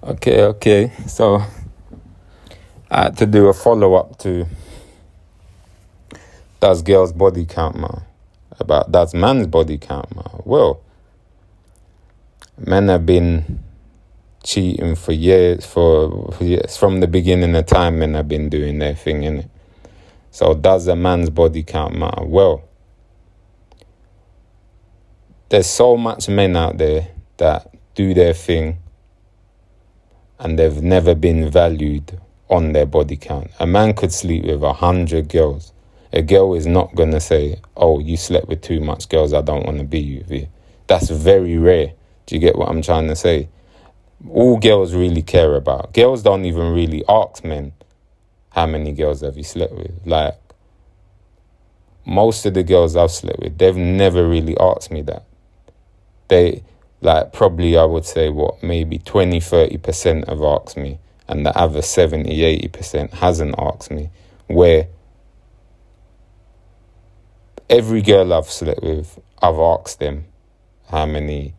Okay. So I had to do a follow-up to does girls' body count matter? About does man's body count matter? Well, men have been cheating for years, from the beginning of time. Men have been doing their thing, innit? So does a man's body count matter? Well, there's so much men out there that do their thing and they've never been valued on their body count. A man could sleep with 100 girls. A girl is not going to say, oh, you slept with too much girls, I don't want to be with you. That's very rare. Do you get what I'm trying to say? All girls really care about. Girls don't even really ask men, how many girls have you slept with? Like, most of the girls I've slept with, they've never really asked me that. They, like, probably I would say, maybe 20-30% have asked me, and the other 70-80% hasn't asked me. Where every girl I've slept with, I've asked them how many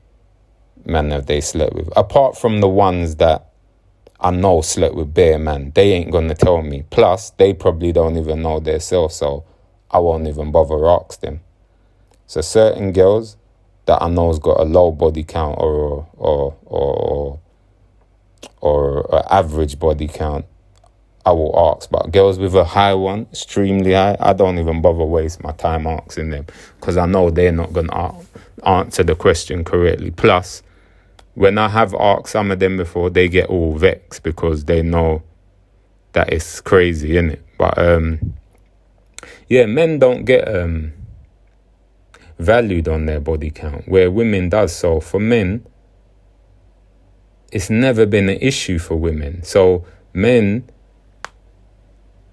men have they slept with. Apart from the ones that I know slept with bare man, they ain't gonna tell me. Plus, they probably don't even know themselves, so I won't even bother ask them. So certain girls that I know's got a low body count or average body count, I will ask. But girls with a high one, extremely high, I don't even bother waste my time asking them, because I know they're not going to answer the question correctly. Plus, when I have asked some of them before, they get all vexed because they know that it's crazy, innit? But men don't get valued on their body count, where women does. So for men, it's never been an issue for women. So men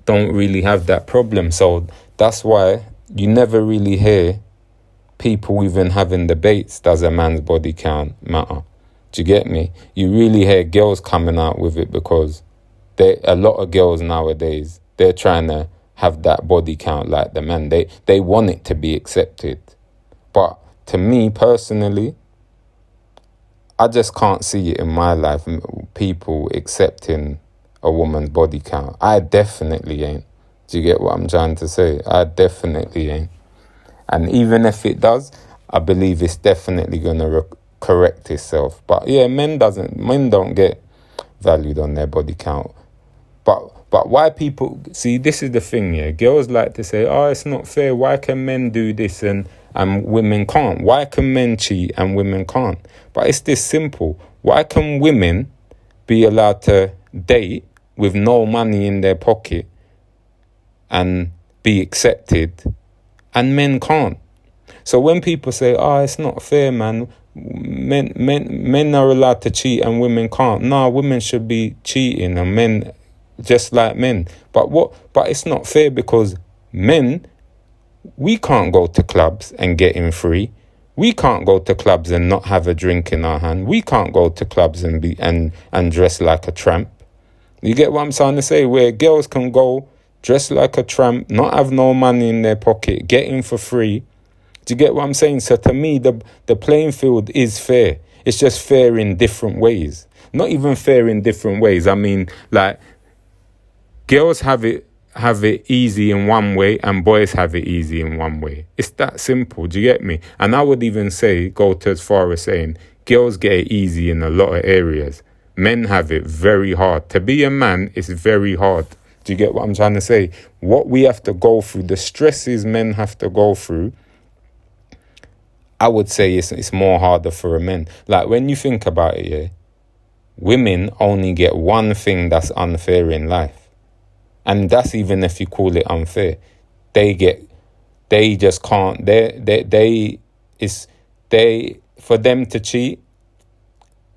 don't really have that problem. So that's why you never really hear people even having debates, does a man's body count matter? Do you get me? You really hear girls coming out with it because a lot of girls nowadays, they're trying to have that body count like the man. They want it to be accepted. But to me personally, I just can't see it in my life, people accepting a woman's body count. I definitely ain't. Do you get what I'm trying to say? I definitely ain't. And even if it does, I believe it's definitely going to correct itself. But yeah, men don't get valued on their body count. But why people... See, this is the thing, yeah. Girls like to say, oh, it's not fair. Why can men do this and women can't? Why can men cheat and women can't? But it's this simple. Why can women be allowed to date with no money in their pocket and be accepted, and men can't? So when people say, oh, it's not fair, man, men are allowed to cheat and women can't. No, women should be cheating and men just like men. But it's not fair because men, we can't go to clubs and get in free. We can't go to clubs and not have a drink in our hand. We can't go to clubs and dress like a tramp. You get what I'm trying to say? Where girls can go, dress like a tramp, not have no money in their pocket, get in for free. Do you get what I'm saying? So to me, the playing field is fair. It's just fair in different ways. Not even fair in different ways. I mean, like, girls have it easy in one way and boys have it easy in one way. It's that simple. Do you get me? And I would even go to as far as saying girls get it easy in a lot of areas. Men have it very hard. To be a man is very hard. Do you get what I'm trying to say? What we have to go through, the stresses men have to go through, I would say it's more harder for a man. Like, when you think about it, yeah, women only get one thing that's unfair in life. And that's even if you call it unfair. They just can't, for them to cheat,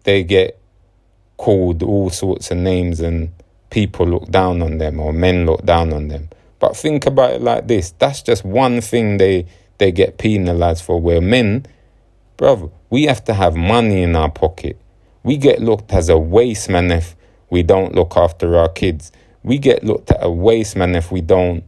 they get called all sorts of names and people look down on them or men look down on them. But think about it like this. That's just one thing they get penalised for, where men, brother, we have to have money in our pocket. We get looked as a waste man if we don't look after our kids. We get looked at a waste man if we don't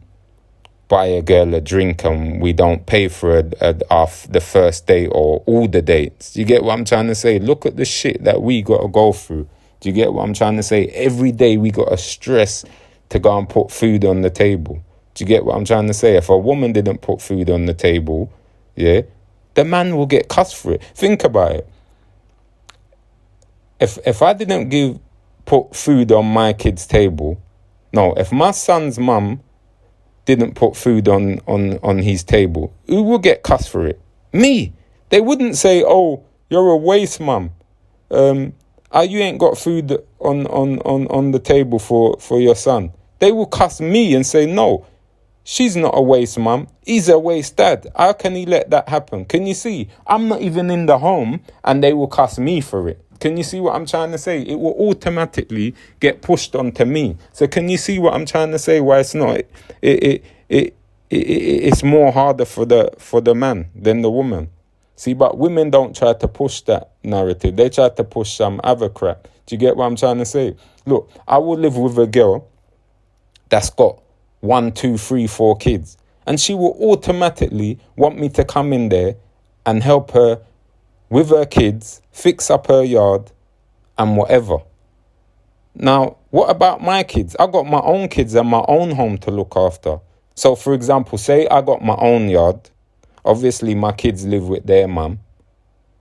buy a girl a drink and we don't pay for the first date or all the dates. You get what I'm trying to say? Look at the shit that we got to go through Do you get what I'm trying to say? Every day we got to stress to go and put food on the table. Do you get what I'm trying to say? If a woman didn't put food on the table, yeah, the man will get cussed for it. Think about it. If I didn't put food on my kid's table, no, if my son's mum didn't put food on his table, who will get cussed for it? Me. They wouldn't say, "Oh, you're a waste, mum. You ain't got food on the table for your son." They will cuss me and say, "No, she's not a waste, mum. He's a waste dad. How can he let that happen?" Can you see? I'm not even in the home and they will cuss me for it. Can you see what I'm trying to say? It will automatically get pushed onto me. So can you see what I'm trying to say? Why it's not? It's more harder for the man than the woman. See, but women don't try to push that narrative. They try to push some other crap. Do you get what I'm trying to say? Look, I will live with a girl that's got 1, 2, 3, 4 kids. And she will automatically want me to come in there and help her with her kids, fix up her yard and whatever. Now, what about my kids? I got my own kids and my own home to look after. So, for example, say I got my own yard. Obviously, my kids live with their mum.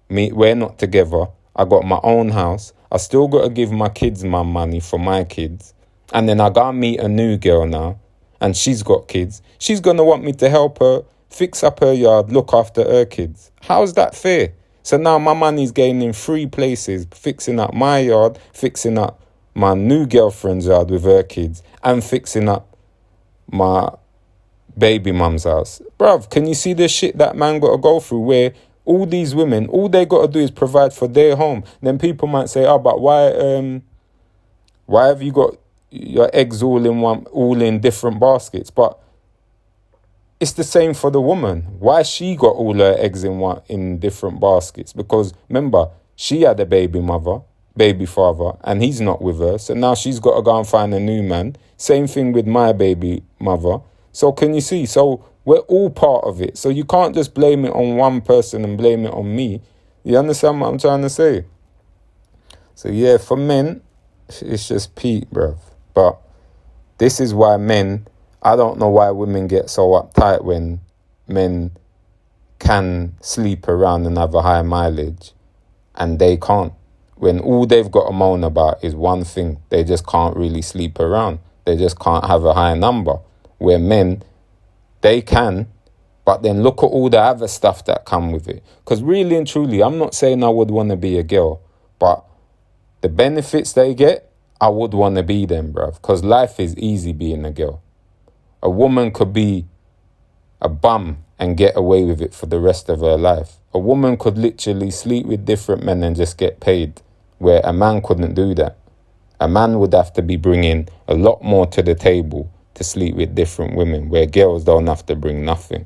We're not together. I got my own house. I still got to give my kids' mum money for my kids. And then I gotta meet a new girl now. And she's got kids. She's going to want me to help her fix up her yard, look after her kids. How's that fair? So now my money's going in 3 places, fixing up my yard, fixing up my new girlfriend's yard with her kids, and fixing up my baby mum's house. Bruv, can you see the shit that man got to go through where all these women, all they got to do is provide for their home? Then people might say, "Oh, but why have you got your eggs all in different baskets?" But it's the same for the woman. Why she got all her eggs in different baskets? Because remember, she had a baby father, and he's not with her. So now she's got to go and find a new man. Same thing with my baby mother. So can you see? So we're all part of it. So you can't just blame it on one person and blame it on me. You understand what I'm trying to say? So yeah, for men, it's just peak, bruv. But this is why I don't know why women get so uptight when men can sleep around and have a high mileage and they can't. When all they've got to moan about is one thing, they just can't really sleep around. They just can't have a high number. Where men, they can, but then look at all the other stuff that come with it. Because really and truly, I'm not saying I would want to be a girl, but the benefits they get, I would want to be them, bruv. Because life is easy being a girl. A woman could be a bum and get away with it for the rest of her life. A woman could literally sleep with different men and just get paid, where a man couldn't do that. A man would have to be bringing a lot more to the table to sleep with different women, where girls don't have to bring nothing.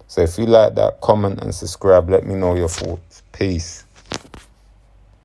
So if you like that, comment and subscribe. Let me know your thoughts. Peace.